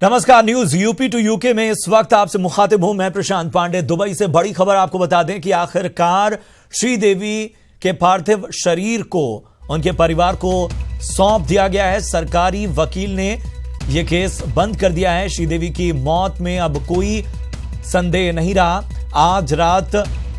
नमस्कार। News UP to UK में इस वक्त आपसे मुखातिब हूं मैं प्रशांत पांडे। दुबई से बड़ी खबर आपको बता दें कि आखिरकार श्रीदेवी के पार्थिव शरीर को उनके परिवार को सौंप दिया गया है। सरकारी वकील ने यह केस बंद कर दिया है। श्रीदेवी की मौत में अब कोई संदेह नहीं रहा। आज रात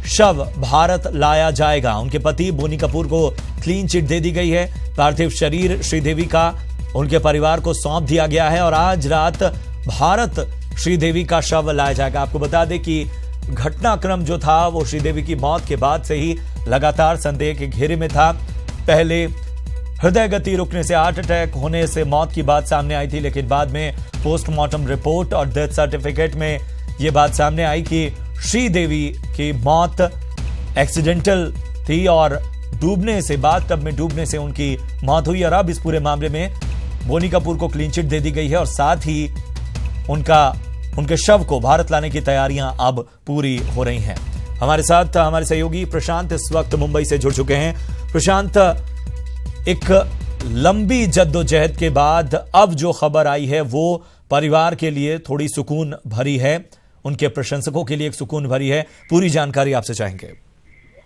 शव भारत लाया जाएगा। उनके पति बोनी कपूर को क्लीन चिट दे दी गई है। पार्थिव शरीर श्रीदेवी का उनके परिवार को सौंप दिया गया है और आज रात भारत श्रीदेवी का शव लाया जाएगा। आपको बता दें कि घटनाक्रम जो था वो श्रीदेवी की मौत के बाद से ही लगातार संदेह के घेरे में था। पहले हृदय गति रुकने से हार्ट अटैक होने से मौत की बात सामने आई थी, लेकिन बाद में पोस्टमार्टम रिपोर्ट और डेथ सर्टिफिकेट में यह बात सामने आई कि श्रीदेवी की मौत एक्सीडेंटल थी और डूबने से, बाथटब में डूबने से उनकी मौत हुई। और अब इस पूरे मामले में बोनी कपूर को क्लीन चिट दे दी गई है और साथ ही उनके शव को भारत लाने की तैयारियां अब पूरी हो रही हैं। हमारे साथ हमारे सहयोगी प्रशांत इस वक्त मुंबई से जुड़ चुके हैं। प्रशांत, एक लंबी जद्दोजहद के बाद अब जो खबर आई है वो परिवार के लिए थोड़ी सुकून भरी है, उनके प्रशंसकों के लिए एक सुकून भरी है। पूरी जानकारी आपसे चाहेंगे।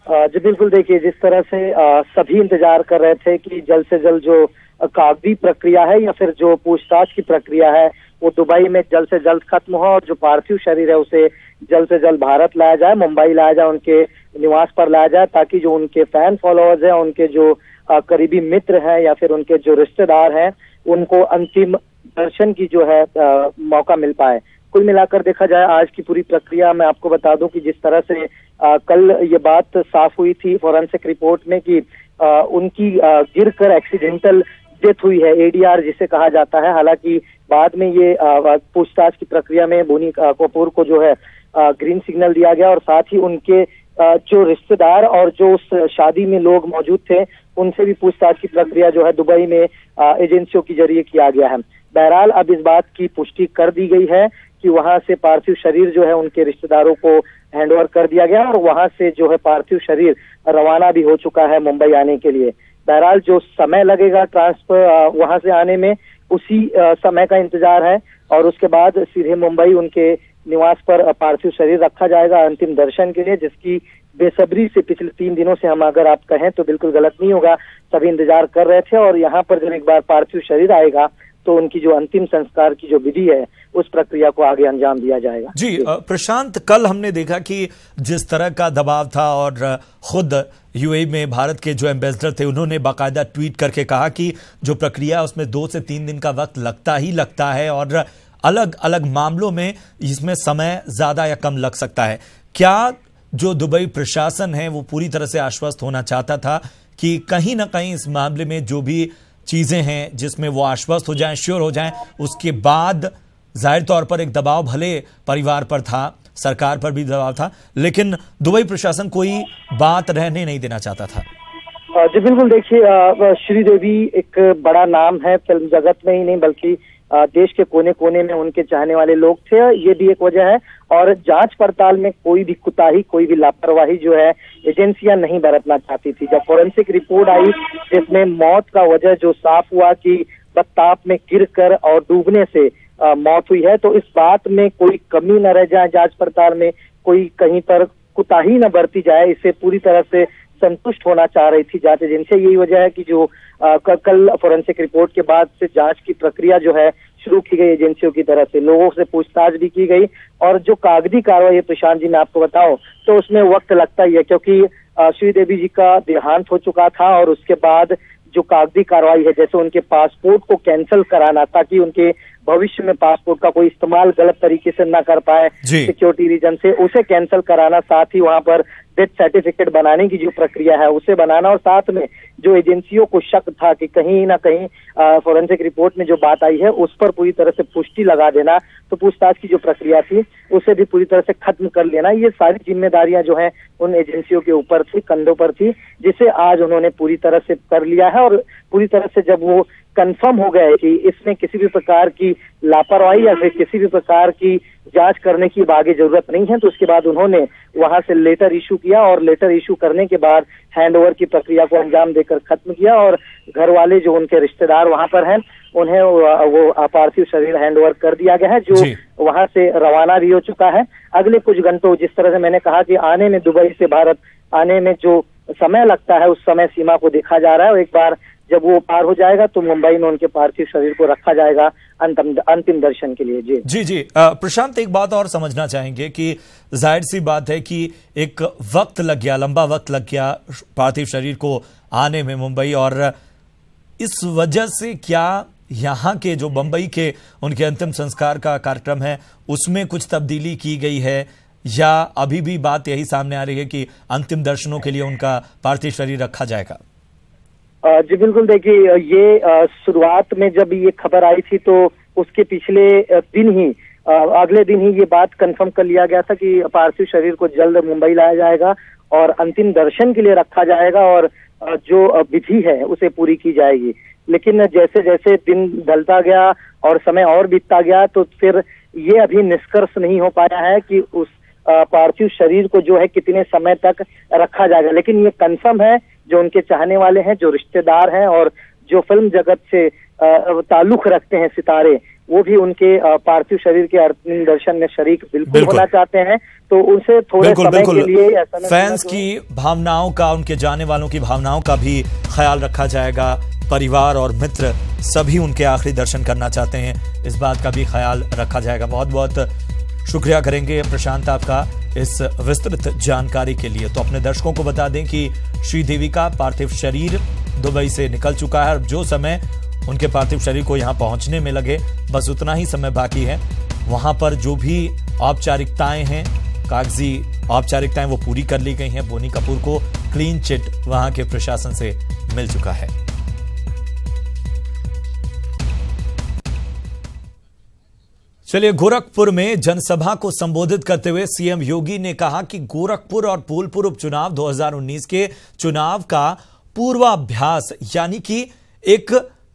जी बिल्कुल। देखिए, जिस तरह से सभी इंतजार कर रहे थे कि जल्द से जल्द जो कागजी प्रक्रिया है या फिर जो पूछताछ की प्रक्रिया है वो दुबई में जल्द से जल्द खत्म हो और जो पार्थिव शरीर है उसे जल्द से जल्द भारत लाया जाए, मुंबई लाया जाए, उनके निवास पर लाया जाए, ताकि जो उनके फैन फॉलोअर्स हैं, उनके जो करीबी मित्र हैं या फिर उनके जो रिश्तेदार हैं, उनको अंतिम दर्शन की जो है मौका मिल पाए। कुल मिलाकर देखा जाए आज की पूरी प्रक्रिया, मैं आपको बता दूं कि जिस तरह से कल ये बात साफ हुई थी फॉरेंसिक रिपोर्ट में कि उनकी गिरकर एक्सीडेंटल डेथ हुई है, एडीआर जिसे कहा जाता है। हालांकि बाद में ये पूछताछ की प्रक्रिया में बोनी कपूर को जो है ग्रीन सिग्नल दिया गया और साथ ही उनके जो रिश्तेदार और जो उस शादी में लोग मौजूद थे उनसे भी पूछताछ की प्रक्रिया जो है दुबई में एजेंसियों के जरिए किया गया है। बहरहाल अब इस बात की पुष्टि कर दी गई है कि वहां से पार्थिव शरीर जो है उनके रिश्तेदारों को हैंडओवर कर दिया गया और वहां से जो है पार्थिव शरीर रवाना भी हो चुका है मुंबई आने के लिए। बहरहाल जो समय लगेगा ट्रांसफर वहां से आने में, उसी समय का इंतजार है और उसके बाद सीधे मुंबई उनके निवास पर पार्थिव शरीर रखा जाएगा अंतिम दर्शन के लिए, जिसकी बेसब्री से पिछले 3 दिनों से हम अगर आप कहें तो बिल्कुल गलत नहीं होगा, सभी इंतजार कर रहे थे। और यहाँ पर जब एक बार पार्थिव शरीर आएगा तो उनकी जो अंतिम संस्कार की जो विधि है उस प्रक्रिया को आगे अंजाम दिया जाएगा। जी प्रशांत, कल हमने देखा कि जिस तरह का दबाव था और खुद यूएई में भारत के जो एम्बेसडर थे उन्होंने बाकायदा ट्वीट करके कहा कि जो प्रक्रिया उसमें 2 से 3 दिन का वक्त लगता ही लगता है और अलग अलग मामलों में इसमें समय ज्यादा या कम लग सकता है। क्या जो दुबई प्रशासन है वो पूरी तरह से आश्वस्त होना चाहता था कि कहीं ना कहीं इस मामले में जो भी चीजें हैं जिसमें वो आश्वस्त हो जाएं, श्योर हो जाएं, उसके बाद जाहिर तौर पर एक दबाव भले परिवार पर था, सरकार पर भी दबाव था, लेकिन दुबई प्रशासन कोई बात रहने नहीं देना चाहता था। जी बिल्कुल। देखिए, श्रीदेवी एक बड़ा नाम है फिल्म जगत में ही नहीं बल्कि देश के कोने कोने में उनके चाहने वाले लोग थे, ये भी एक वजह है। और जांच पड़ताल में कोई भी कुताही, कोई भी लापरवाही जो है एजेंसियां नहीं बरतना चाहती थी। जब फोरेंसिक रिपोर्ट आई जिसमें मौत का वजह जो साफ हुआ कि बत्ताप में गिरकर और डूबने से मौत हुई है, तो इस बात में कोई कमी न रह जाए, जांच पड़ताल में कोई कहीं पर कुताही न बरती जाए, इससे पूरी तरह से संतुष्ट होना चाह रही थी जांच एजेंसी। यही वजह है कि जो कल फोरेंसिक रिपोर्ट के बाद से जांच की प्रक्रिया जो है शुरू की गई एजेंसियों की तरफ से, लोगों से पूछताछ भी की गई और जो कागजी कार्रवाई प्रशांत जी मैं आपको बताऊं तो उसमें वक्त लगता ही है, क्योंकि श्रीदेवी जी का देहांत हो चुका था और उसके बाद जो कागजी कार्रवाई है, जैसे उनके पासपोर्ट को कैंसिल कराना ताकि उनके भविष्य में पासपोर्ट का कोई इस्तेमाल गलत तरीके से ना कर पाए सिक्योरिटी रीजन से, उसे कैंसिल कराना, साथ ही वहां पर डेथ सर्टिफिकेट बनाने की जो प्रक्रिया है उसे बनाना और साथ में जो एजेंसियों को शक था कि कहीं ना कहीं फोरेंसिक रिपोर्ट में जो बात आई है उस पर पूरी तरह से पुष्टि लगा देना, तो पूछताछ की जो प्रक्रिया थी उसे भी पूरी तरह से खत्म कर लेना, ये सारी जिम्मेदारियां जो हैं उन एजेंसियों के ऊपर थी, कंधों पर थी, जिसे आज उन्होंने पूरी तरह से कर लिया है। और पूरी तरह से जब वो कंफर्म हो गया है कि इसमें किसी भी प्रकार की लापरवाही या फिर किसी भी प्रकार की जांच करने की आगे जरूरत नहीं है। तो उसके बाद उन्होंने वहां से लेटर इशू किया और लेटर इशू करने के बाद हैंडओवर की प्रक्रिया को अंजाम देकर खत्म किया और घर वाले जो उनके रिश्तेदार वहां पर हैं उन्हें वो पार्थिव शरीर हैंडओवर कर दिया गया है, जो वहां से रवाना भी हो चुका है। अगले कुछ घंटों, जिस तरह से मैंने कहा कि आने में, दुबई से भारत आने में जो समय लगता है उस समय सीमा को देखा जा रहा है और एक बार जब वो पार हो जाएगा तो मुंबई में उनके पार्थिव शरीर को रखा जाएगा अंतिम दर्शन के लिए। जी प्रशांत, एक बात और समझना चाहेंगे कि जाहिर सी बात है कि एक वक्त लग गया, लंबा वक्त लग गया पार्थिव शरीर को आने में मुंबई, और इस वजह से क्या यहाँ के जो मुंबई के उनके अंतिम संस्कार का कार्यक्रम है उसमें कुछ तब्दीली की गई है, या अभी भी बात यही सामने आ रही है कि अंतिम दर्शनों के लिए उनका पार्थिव शरीर रखा जाएगा? जी बिल्कुल, देखिए ये शुरुआत में जब ये खबर आई थी तो उसके पिछले दिन ही, अगले दिन ही ये बात कंफर्म कर लिया गया था कि पार्थिव शरीर को जल्द मुंबई लाया जाएगा और अंतिम दर्शन के लिए रखा जाएगा और जो विधि है उसे पूरी की जाएगी। लेकिन जैसे जैसे दिन ढलता गया और समय और बीतता गया तो फिर ये अभी निष्कर्ष नहीं हो पाया है कि उस पार्थिव शरीर को जो है कितने समय तक रखा जाएगा। लेकिन ये कंफर्म है, जो उनके चाहने वाले हैं, जो रिश्तेदार हैं और जो फिल्म जगत से ताल्लुक रखते हैं सितारे, वो भी उनके पार्थिव शरीर के अंतिम दर्शन में शरीक बिल्कुल होना चाहते हैं। तो उनसे थोड़े समय के लिए फैंस की भावनाओं का, उनके जाने वालों की भावनाओं का भी ख्याल रखा जाएगा। परिवार और मित्र सभी उनके आखिरी दर्शन करना चाहते हैं, इस बात का भी ख्याल रखा जाएगा। बहुत बहुत शुक्रिया करेंगे प्रशांत आपका इस विस्तृत जानकारी के लिए। तो अपने दर्शकों को बता दें कि श्रीदेवी का पार्थिव शरीर दुबई से निकल चुका है और जो समय उनके पार्थिव शरीर को यहां पहुंचने में लगे बस उतना ही समय बाकी है। वहां पर जो भी औपचारिकताएं हैं, कागजी औपचारिकताएं, वो पूरी कर ली गई हैं। बोनी कपूर को क्लीन चिट वहां के प्रशासन से मिल चुका है। चलिए, गोरखपुर में जनसभा को संबोधित करते हुए सीएम योगी ने कहा कि गोरखपुर और फूलपुर उपचुनाव 2019 के चुनाव का पूर्वाभ्यास, यानी कि एक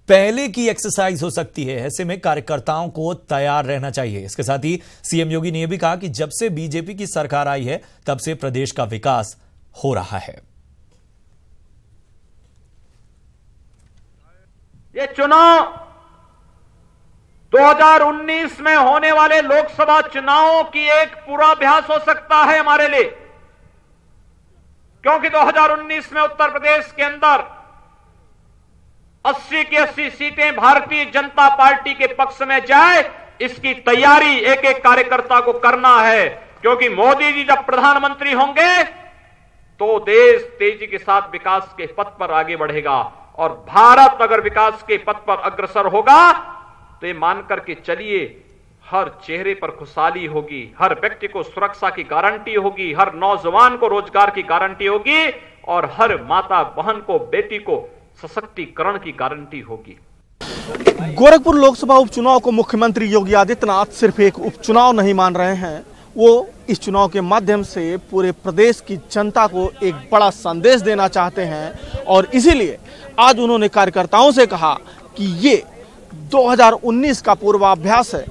पहले की एक्सरसाइज हो सकती है। ऐसे में कार्यकर्ताओं को तैयार रहना चाहिए। इसके साथ ही सीएम योगी ने यह भी कहा कि जब से बीजेपी की सरकार आई है तब से प्रदेश का विकास हो रहा है। ये चुनाव 2019 में होने वाले लोकसभा चुनावों की एक पूर्वाभ्यास हो सकता है हमारे लिए, क्योंकि 2019 में उत्तर प्रदेश के अंदर 80 की 80 सीटें भारतीय जनता पार्टी के पक्ष में जाए, इसकी तैयारी एक एक कार्यकर्ता को करना है। क्योंकि मोदी जी जब प्रधानमंत्री होंगे तो देश तेजी के साथ विकास के पथ पर आगे बढ़ेगा, और भारत अगर विकास के पथ पर अग्रसर होगा तो ये मान करके चलिए, हर चेहरे पर खुशहाली होगी, हर व्यक्ति को सुरक्षा की गारंटी होगी, हर नौजवान को रोजगार की गारंटी होगी और हर माता बहन को, बेटी को सशक्तिकरण की गारंटी होगी। गोरखपुर लोकसभा उपचुनाव को मुख्यमंत्री योगी आदित्यनाथ सिर्फ एक उपचुनाव नहीं मान रहे हैं, वो इस चुनाव के माध्यम से पूरे प्रदेश की जनता को एक बड़ा संदेश देना चाहते हैं। और इसीलिए आज उन्होंने कार्यकर्ताओं से कहा कि ये 2019 का पूर्वाभ्यास है।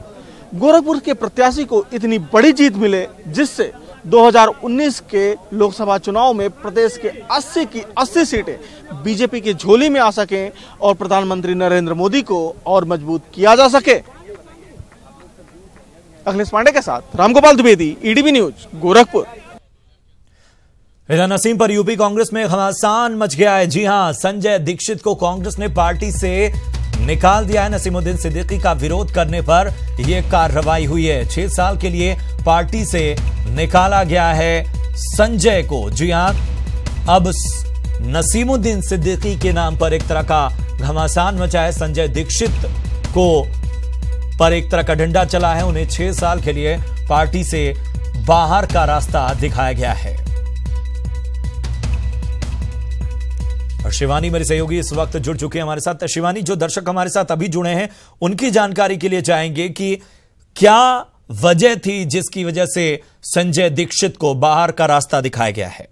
गोरखपुर के प्रत्याशी को इतनी बड़ी जीत मिले जिससे 2019 के लोकसभा चुनाव में प्रदेश के 80 की 80 सीटें बीजेपी की झोली में आ सकें और प्रधानमंत्री नरेंद्र मोदी को और मजबूत किया जा सके। अखिलेश पांडे के साथ रामगोपाल द्विवेदी, ईडीबी न्यूज, गोरखपुर। इधर नसीम पर यूपी कांग्रेस में घमासान मच गया है। जी हां, संजय दीक्षित को कांग्रेस ने पार्टी से निकाल दिया है। नसीमुद्दीन सिद्दीकी का विरोध करने पर यह कार्रवाई हुई है। 6 साल के लिए पार्टी से निकाला गया है संजय को। जी हां, अब नसीमुद्दीन सिद्दीकी के नाम पर एक तरह का घमासान मचा है। संजय दीक्षित को पर एक तरह का डंडा चला है। उन्हें 6 साल के लिए पार्टी से बाहर का रास्ता दिखाया गया है। और शिवानी मेरी सहयोगी इस वक्त जुड़ चुके हैं हमारे साथ। शिवानी, जो दर्शक हमारे साथ अभी जुड़े हैं उनकी जानकारी के लिए चाहेंगे कि क्या वजह थी जिसकी वजह से संजय दीक्षित को बाहर का रास्ता दिखाया गया है?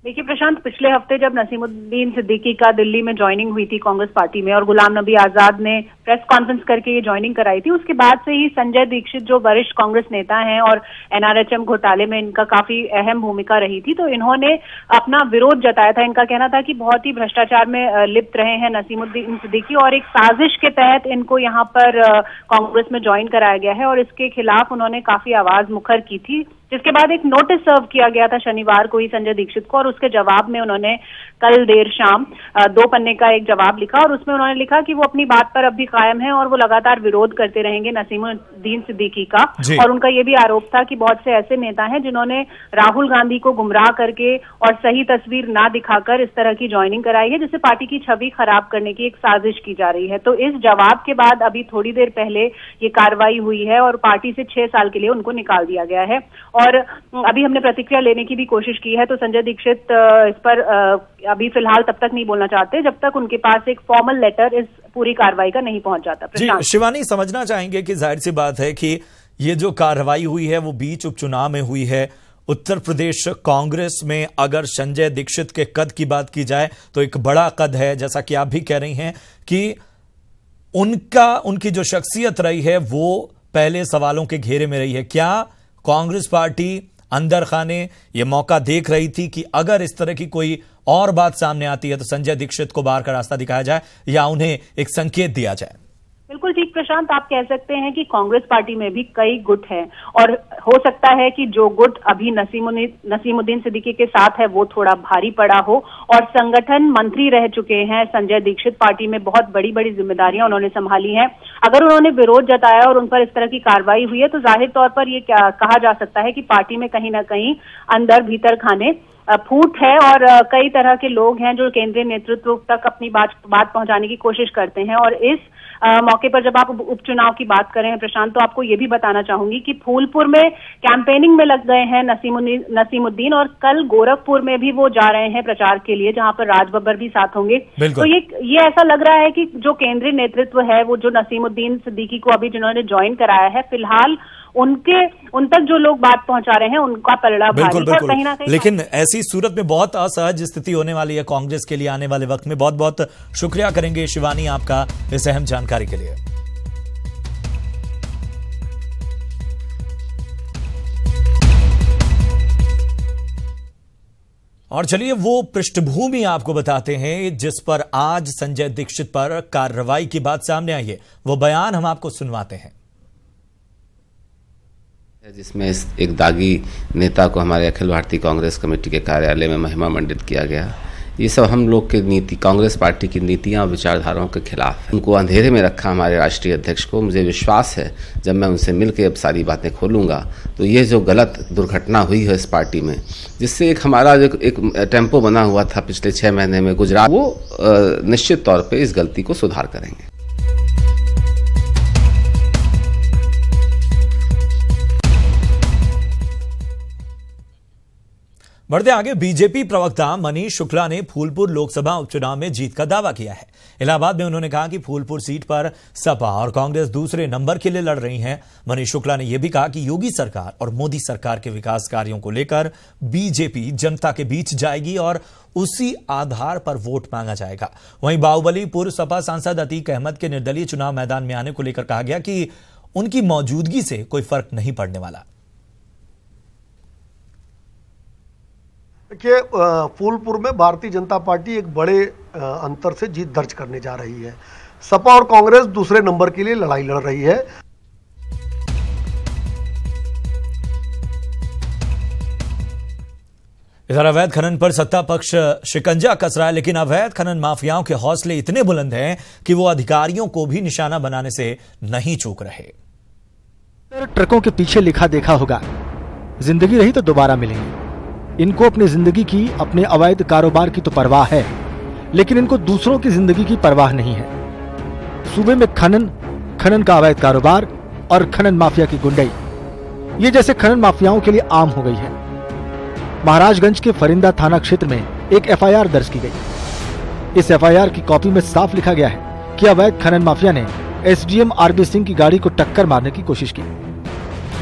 देखिए प्रशांत, पिछले हफ्ते जब नसीमुद्दीन सिद्दीकी का दिल्ली में ज्वाइनिंग हुई थी कांग्रेस पार्टी में और गुलाम नबी आजाद ने प्रेस कॉन्फ्रेंस करके ये ज्वाइनिंग कराई थी, उसके बाद से ही संजय दीक्षित जो वरिष्ठ कांग्रेस नेता हैं और एनआरएचएम घोटाले में इनका काफी अहम भूमिका रही थी, तो इन्होंने अपना विरोध जताया था। इनका कहना था कि बहुत ही भ्रष्टाचार में लिप्त रहे हैं नसीमुद्दीन सिद्दीकी और एक साजिश के तहत इनको यहाँ पर कांग्रेस में ज्वाइन कराया गया है और इसके खिलाफ उन्होंने काफी आवाज मुखर की थी, जिसके बाद एक नोटिस सर्व किया गया था शनिवार को ही संजय दीक्षित को और उसके जवाब में उन्होंने कल देर शाम 2 पन्ने का एक जवाब लिखा और उसमें उन्होंने लिखा कि वो अपनी बात पर अब भी कायम है और वो लगातार विरोध करते रहेंगे नसीमुद्दीन सिद्दीकी का। और उनका ये भी आरोप था कि बहुत से ऐसे नेता हैं जिन्होंने राहुल गांधी को गुमराह करके और सही तस्वीर ना दिखाकर इस तरह की ज्वाइनिंग कराई है, जिससे पार्टी की छवि खराब करने की एक साजिश की जा रही है। तो इस जवाब के बाद अभी थोड़ी देर पहले ये कार्रवाई हुई है और पार्टी से 6 साल के लिए उनको निकाल दिया गया है। और अभी हमने प्रतिक्रिया लेने की भी कोशिश की है, तो संजय दीक्षित इस पर अभी फिलहाल तब तक नहीं बोलना चाहते जब तक उनके पास एक फॉर्मल लेटर इस पूरी कार्रवाई का नहीं पहुंच जाता। जी शिवानी, समझना चाहेंगे कि जाहिर सी बात है कि ये जो कार्रवाई हुई है वो बीच उपचुनाव में हुई है। उत्तर प्रदेश कांग्रेस में अगर संजय दीक्षित के कद की बात की जाए तो एक बड़ा कद है, जैसा कि आप भी कह रही हैं कि उनकी जो शख्सियत रही है वो पहले सवालों के घेरे में रही है। क्या कांग्रेस पार्टी अंदर खाने ये मौका देख रही थी कि अगर इस तरह की कोई और बात सामने आती है तो संजय दीक्षित को बाहर का रास्ता दिखाया जाए या उन्हें एक संकेत दिया जाए? बिल्कुल ठीक प्रशांत, आप कह सकते हैं कि कांग्रेस पार्टी में भी कई गुट हैं और हो सकता है कि जो गुट अभी नसीमुद्दीन सिद्दीकी के साथ है वो थोड़ा भारी पड़ा हो और संगठन मंत्री रह चुके हैं संजय दीक्षित, पार्टी में बहुत बड़ी बड़ी जिम्मेदारियां उन्होंने संभाली हैं। अगर उन्होंने विरोध जताया और उन पर इस तरह की कार्रवाई हुई है तो जाहिर तौर पर ये कहा जा सकता है कि पार्टी में कहीं ना कहीं अंदर भीतर खाने फूट है और कई तरह के लोग हैं जो केंद्रीय नेतृत्व तक अपनी बात पहुंचाने की कोशिश करते हैं। और इस मौके पर जब आप उपचुनाव की बात कर रहे हैं प्रशांत, तो आपको ये भी बताना चाहूंगी कि फूलपुर में कैंपेनिंग में लग गए हैं नसीमुद्दीन और कल गोरखपुर में भी वो जा रहे हैं प्रचार के लिए, जहां पर राज बब्बर भी साथ होंगे। तो ये ऐसा लग रहा है कि जो केंद्रीय नेतृत्व है वो जो नसीमुद्दीन सिद्दीकी को अभी जिन्होंने ज्वाइन कराया है, फिलहाल उन तक जो लोग बात पहुंचा रहे हैं उनका पलड़ा भारी है कहीं ना कहीं। लेकिन ऐसी सूरत में बहुत असहज स्थिति होने वाली है कांग्रेस के लिए आने वाले वक्त में। बहुत बहुत शुक्रिया करेंगे शिवानी आपका इस अहम जानकारी के लिए। और चलिए वो पृष्ठभूमि आपको बताते हैं जिस पर आज संजय दीक्षित पर कार्रवाई की बात सामने आई है। वो बयान हम आपको सुनवाते हैं जिसमें एक दागी नेता को हमारे अखिल भारतीय कांग्रेस कमेटी के कार्यालय में महिमा मंडित किया गया। ये सब हम लोग की नीति, कांग्रेस पार्टी की नीतियां और विचारधाराओं के खिलाफ है। उनको अंधेरे में रखा हमारे राष्ट्रीय अध्यक्ष को। मुझे विश्वास है जब मैं उनसे मिलकर अब सारी बातें खोलूंगा तो ये जो गलत दुर्घटना हुई है इस पार्टी में, जिससे एक हमारा जो एक टेम्पो बना हुआ था पिछले 6 महीने में गुजरात, वो निश्चित तौर पर इस गलती को सुधार करेंगे। बढ़ते आगे, बीजेपी प्रवक्ता मनीष शुक्ला ने फूलपुर लोकसभा उपचुनाव में जीत का दावा किया है। इलाहाबाद में उन्होंने कहा कि फूलपुर सीट पर सपा और कांग्रेस दूसरे नंबर के लिए लड़ रही हैं। मनीष शुक्ला ने यह भी कहा कि योगी सरकार और मोदी सरकार के विकास कार्यों को लेकर बीजेपी जनता के बीच जाएगी और उसी आधार पर वोट मांगा जाएगा। वहीं बाहुबलीपुर सपा सांसद अतीक अहमद के निर्दलीय चुनाव मैदान में आने को लेकर कहा गया कि उनकी मौजूदगी से कोई फर्क नहीं पड़ने वाला। देखिए, फूलपुर में भारतीय जनता पार्टी एक बड़े अंतर से जीत दर्ज करने जा रही है। सपा और कांग्रेस दूसरे नंबर के लिए लड़ाई लड़ रही है। इधर अवैध खनन पर सत्ता पक्ष शिकंजा कस रहा है, लेकिन अवैध खनन माफियाओं के हौसले इतने बुलंद हैं कि वो अधिकारियों को भी निशाना बनाने से नहीं चूक रहे। ट्रकों के पीछे लिखा देखा होगा, जिंदगी रही तो दोबारा मिलेंगे। इनको अपनी जिंदगी की, अपने अवैध कारोबार की तो परवाह है, लेकिन इनको दूसरों की जिंदगी की परवाह नहीं है। सूबे में खनन का अवैध कारोबार और खनन माफिया की गुंडई, ये जैसे खनन माफियाओं के लिए आम हो गई है। महाराजगंज के फरिंदा थाना क्षेत्र में एक एफआईआर दर्ज की गई। इस एफआईआर की कॉपी में साफ लिखा गया है कि अवैध खनन माफिया ने एसडीएम आरबी सिंह की गाड़ी को टक्कर मारने की कोशिश की।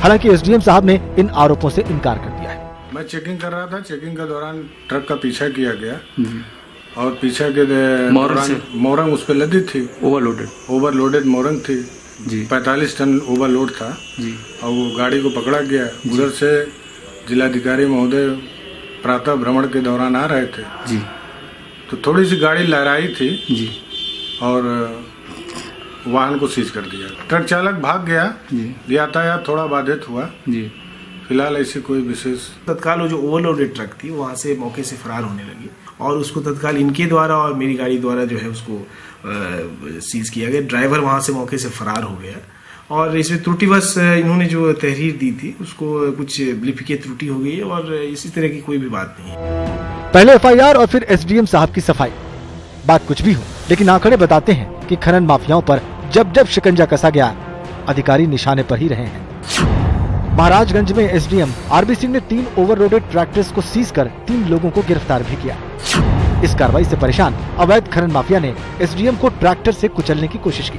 हालांकि एसडीएम साहब ने इन आरोपों से इनकार कर दिया है। मैं चेकिंग कर रहा था। चेकिंग के दौरान ट्रक का पीछा किया गया और पीछे के मोरंग उस पर लदी थी, ओवरलोडेड मोरंग थी जी। 45 टन ओवरलोड था जी। और वो गाड़ी को पकड़ा गया। उधर से जिलाधिकारी महोदय प्रातः भ्रमण के दौरान आ रहे थे जी। तो थोड़ी सी गाड़ी लहराई थी जी और वाहन को सीज कर दिया। ट्रक चालक भाग गया जी। यातायात थोड़ा बाधित हुआ जी। फिलहाल ऐसी कोई विशेष। तत्काल वो जो ओवरलोडेड ट्रक थी वहाँ से मौके से फरार होने लगी और उसको तत्काल इनके द्वारा और मेरी गाड़ी द्वारा जो है उसको सीज किया गया। ड्राइवर वहाँ से मौके से फरार हो गया और इसमें त्रुटिवश इन्होंने जो तहरीर दी थी उसको कुछ लिपि त्रुटि हो गई और इसी तरह की कोई भी बात नहीं है। पहले एफआईआर और फिर एसडीएम साहब की सफाई। बात कुछ भी हो, लेकिन आंकड़े बताते हैं कि खनन माफियाओं पर जब जब शिकंजा कसा गया, अधिकारी निशाने पर ही रहे हैं। महाराजगंज में एसडीएम आरबी सिंह ने 3 ओवरलोडेड ट्रैक्टर्स को सीज कर 3 लोगों को गिरफ्तार भी किया। इस कार्रवाई से परेशान अवैध खनन माफिया ने एसडीएम को ट्रैक्टर से कुचलने की कोशिश की।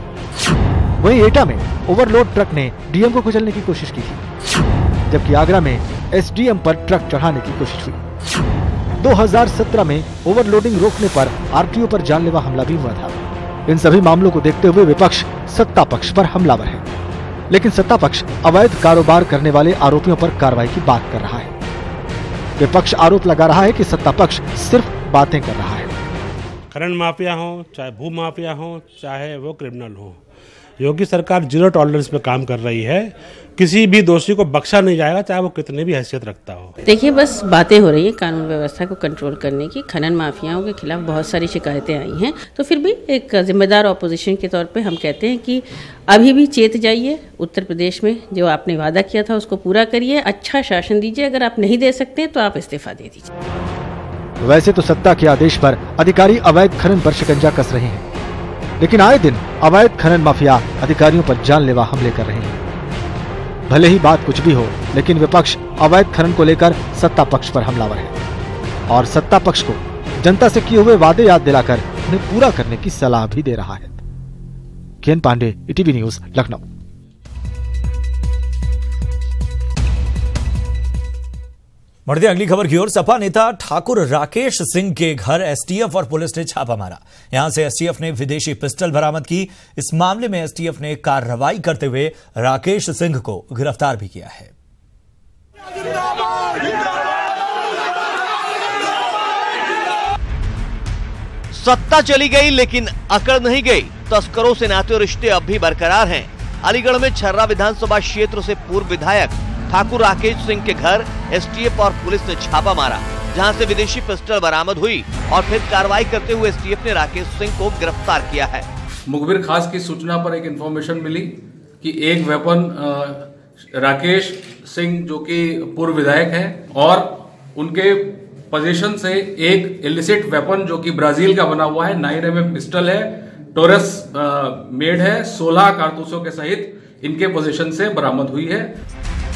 वहीं एटा में ओवरलोड ट्रक ने डीएम को कुचलने की कोशिश की थी, जबकि आगरा में एसडीएम पर ट्रक चढ़ाने की कोशिश हुई। 2017 में ओवरलोडिंग रोकने पर आरटीओ पर जानलेवा हमला भी हुआ था। इन सभी मामलों को देखते हुए विपक्ष सत्ता पक्ष पर हमलावर है, लेकिन सत्ता पक्ष अवैध कारोबार करने वाले आरोपियों पर कार्रवाई की बात कर रहा है। विपक्ष आरोप लगा रहा है कि सत्ता पक्ष सिर्फ बातें कर रहा है। खनन माफिया हो, चाहे भू माफिया हो, चाहे वो क्रिमिनल हो, योगी सरकार 0 टॉलरेंस पे काम कर रही है। किसी भी दोषी को बख्शा नहीं जाएगा, चाहे वो कितने भी हैसियत रखता हो। देखिए, बस बातें हो रही है कानून व्यवस्था को कंट्रोल करने की। खनन माफियाओं के खिलाफ बहुत सारी शिकायतें आई हैं, तो फिर भी एक जिम्मेदार ऑपोजिशन के तौर पे हम कहते हैं कि अभी भी चेत जाइए। उत्तर प्रदेश में जो आपने वादा किया था उसको पूरा करिए, अच्छा शासन दीजिए। अगर आप नहीं दे सकते तो आप इस्तीफा दे दीजिए। वैसे तो सत्ता के आदेश पर अधिकारी अवैध खनन पर शिकंजा कस रहे हैं, लेकिन आए दिन अवैध खनन माफिया अधिकारियों पर जानलेवा हमले कर रहे हैं। भले ही बात कुछ भी हो, लेकिन विपक्ष अवैध खनन को लेकर सत्ता पक्ष पर हमलावर है और सत्ता पक्ष को जनता से किए हुए वादे याद दिलाकर उन्हें पूरा करने की सलाह भी दे रहा है। KN Pandey, ETV news, Lucknow. बढ़ते अगली खबर की ओर। सपा नेता ठाकुर राकेश सिंह के घर एसटीएफ और पुलिस ने छापा मारा। यहां से एसटीएफ ने विदेशी पिस्टल बरामद की। इस मामले में एसटीएफ ने कार्रवाई करते हुए राकेश सिंह को गिरफ्तार भी किया है। सत्ता चली गई लेकिन अकड़ नहीं गई। तस्करों से नाते और रिश्ते अब भी बरकरार हैं। अलीगढ़ में छर्रा विधानसभा क्षेत्र से पूर्व विधायक ठाकुर राकेश सिंह के घर एसटीएफ और पुलिस ने छापा मारा, जहां से विदेशी पिस्टल बरामद हुई और फिर कार्रवाई करते हुए एसटीएफ ने राकेश सिंह को गिरफ्तार किया है। मुखबिर खास की सूचना पर एक इन्फॉर्मेशन मिली कि एक वेपन राकेश सिंह जो कि पूर्व विधायक हैं और उनके पोजीशन से एक इलिसिट वेपन जो कि ब्राजील का बना हुआ है 9mm पिस्टल है, टोरस मेड है, 16 कारतूसों के सहित इनके पोजीशन से बरामद हुई है।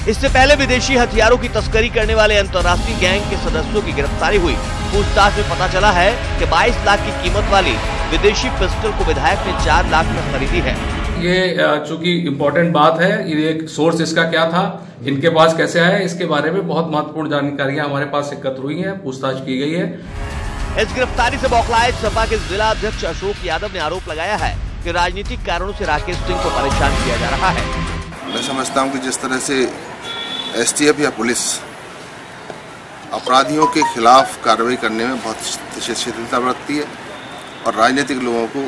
इससे पहले विदेशी हथियारों की तस्करी करने वाले अंतर्राष्ट्रीय गैंग के सदस्यों की गिरफ्तारी हुई। पूछताछ में पता चला है कि 22 लाख की कीमत वाली विदेशी पिस्टल को विधायक ने 4 लाख में खरीदी है। ये चूंकि इम्पोर्टेंट बात है, ये सोर्स इसका क्या था, इनके पास कैसे आया, इसके बारे में बहुत महत्वपूर्ण जानकारियां हमारे पास एकत्र हुई हैं, पूछताछ की गई है। इस गिरफ्तारी से बौखलाए सपा के जिला अध्यक्ष अशोक यादव ने आरोप लगाया है कि राजनीतिक कारणों से राकेश सिंह को परेशान किया जा रहा है। मैं समझता हूँ कि जिस तरह से एसटीएफ या पुलिस अपराधियों के खिलाफ कार्रवाई करने में बहुत शिथिलता बरतती है और राजनीतिक लोगों को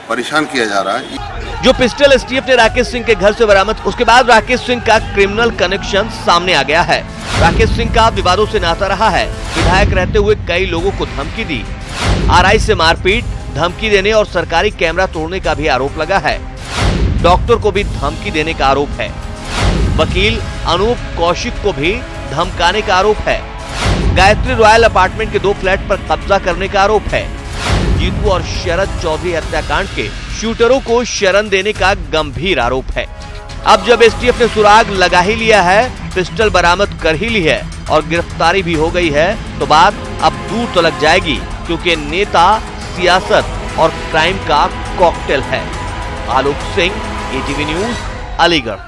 परेशान किया जा रहा है। जो पिस्टल एसटीएफ ने राकेश सिंह के घर से बरामद, उसके बाद राकेश सिंह का क्रिमिनल कनेक्शन सामने आ गया है। राकेश सिंह का विवादों से नाता रहा है। विधायक रहते हुए कई लोगों को धमकी दी, आरआई से मारपीट, धमकी देने और सरकारी कैमरा तोड़ने का भी आरोप लगा है। डॉक्टर को भी धमकी देने का आरोप है। वकील अनूप कौशिक को भी धमकाने का आरोप है। गायत्री रॉयल अपार्टमेंट के 2 फ्लैट पर कब्जा करने का आरोप है। जीतू और शरद चौधरी हत्याकांड के शूटरों को शरण देने का गंभीर आरोप है। अब जब एसटीएफ ने सुराग लगा ही लिया है, पिस्टल बरामद कर ही ली है और गिरफ्तारी भी हो गई है, तो बात अब दूर तो लग जाएगी, क्योंकि नेता, सियासत और क्राइम का कॉकटेल है। Alok Singh, ETV news, Aligarh.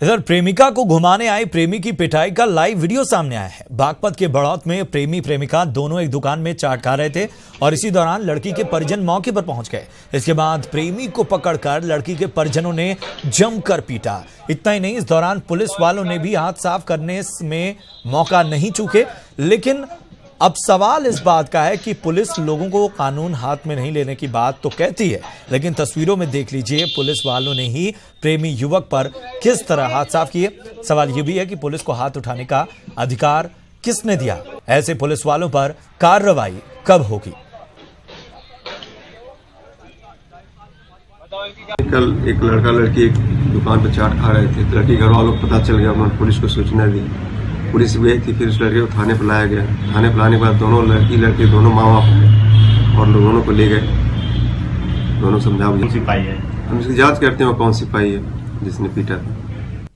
इधर प्रेमिका को घुमाने आए प्रेमी की पिटाई का लाइव वीडियो सामने आया है। बागपत के बड़ौत में प्रेमी प्रेमिका दोनों एक दुकान में चाट खा रहे थे और इसी दौरान लड़की के परिजन मौके पर पहुंच गए। इसके बाद प्रेमी को पकड़कर लड़की के परिजनों ने जमकर पीटा। इतना ही नहीं, इस दौरान पुलिस वालों ने भी हाथ साफ करने में मौका नहीं चूके। लेकिन अब सवाल इस बात का है कि पुलिस लोगों को कानून हाथ में नहीं लेने की बात तो कहती है, लेकिन तस्वीरों में देख लीजिए पुलिस वालों ने ही प्रेमी युवक पर किस तरह हाथ साफ किए। सवाल यह भी है कि पुलिस को हाथ उठाने का अधिकार किसने दिया? ऐसे पुलिस वालों पर कार्रवाई कब होगी? कल एक लड़का लड़की एक दुकान पर चाट खा रहे थे। लड़की घर वालों को पता चल गया, उन्होंने पुलिस को सूचना दी। पुलिस भी आई थी, फिर उस लड़के को थाने पर लाया गया। थाने पर लाने के बाद दोनों लड़के दोनों माँ बाप हैं और दोनों को ले गए। दोनों समझा सिपाही है, हम इसकी जांच करते हैं कौन सिपाही है जिसने पीटा था।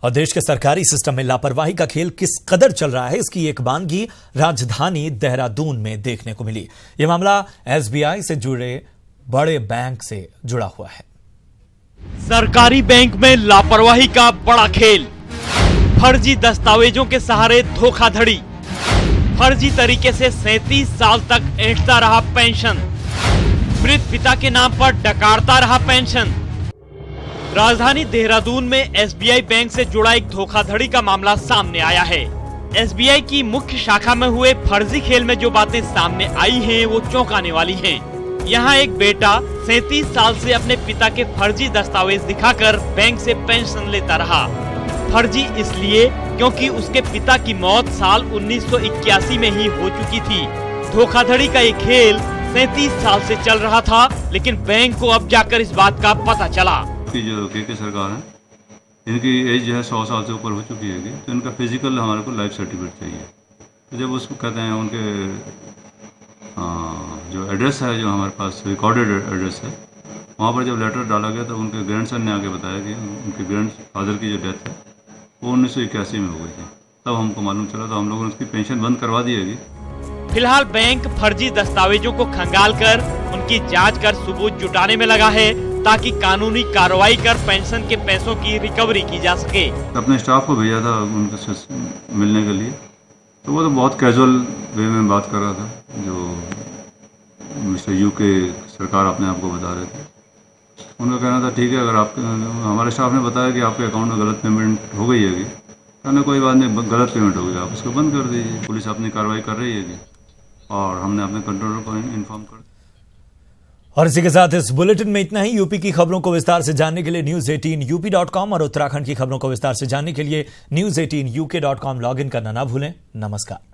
और देश के सरकारी सिस्टम में लापरवाही का खेल किस कदर चल रहा है, इसकी एक वानगी राजधानी देहरादून में देखने को मिली। यह मामला SBI से जुड़े बड़े बैंक से जुड़ा हुआ है। सरकारी बैंक में लापरवाही का बड़ा खेल, फर्जी दस्तावेजों के सहारे धोखाधड़ी, फर्जी तरीके से 37 साल तक ऐंठता रहा पेंशन, मृत पिता के नाम पर डकारता रहा पेंशन। राजधानी देहरादून में SBI बैंक से जुड़ा एक धोखाधड़ी का मामला सामने आया है। SBI की मुख्य शाखा में हुए फर्जी खेल में जो बातें सामने आई हैं वो चौंकाने वाली हैं। यहाँ एक बेटा 37 साल से अपने पिता के फर्जी दस्तावेज दिखाकर बैंक से पेंशन लेता रहा। फर्जी इसलिए क्योंकि उसके पिता की मौत साल 1981 में ही हो चुकी थी। धोखाधड़ी का ये खेल 37 साल से चल रहा था, लेकिन बैंक को अब जाकर इस बात का पता चला। जो के सरकार है, इनकी एज जो है 100 साल से ऊपर हो चुकी है, तो इनका फिजिकल हमारे को लाइफ सर्टिफिकेट चाहिए। तो जब उसको कहते हैं उनके जो एड्रेस है, जो हमारे पास रिकॉर्डेड एड्रेस है, वहाँ पर जब लेटर डाला गया तो उनके ग्रैंडसन ने आके बताया कि उनके ग्रैंडफादर की जो डेथ है वो 1981 में हो गई थी। तब हमको मालूम चला, तो हम लोगों ने उसकी पेंशन बंद करवा दी है। फिलहाल बैंक फर्जी दस्तावेजों को खंगाल कर उनकी जांच कर सबूत जुटाने में लगा है, ताकि कानूनी कार्रवाई कर पेंशन के पैसों की रिकवरी की जा सके। अपने स्टाफ को भेजा था उनसे मिलने के लिए, तो वो तो बहुत कैजुअल वे में बात कर रहा था, जो मिस्टर यू के सरकार अपने आप को बता रहे थे। उनका कहना था ठीक है, अगर आपके हमारे स्टाफ ने बताया कि आपके अकाउंट में गलत पेमेंट हो गई है, कहना कोई बात नहीं, गलत पेमेंट हो गई, आप उसको बंद कर दीजिए। पुलिस अपनी कार्रवाई कर रही है और हमने अपने कंट्रोलर को इन्फॉर्म कर। और इसी के साथ इस बुलेटिन में इतना ही। यूपी की खबरों को विस्तार से जानने के लिए news18up.com और उत्तराखंड की खबरों को विस्तार से जानने के लिए news18uk.com लॉग इन करना ना भूलें। नमस्कार।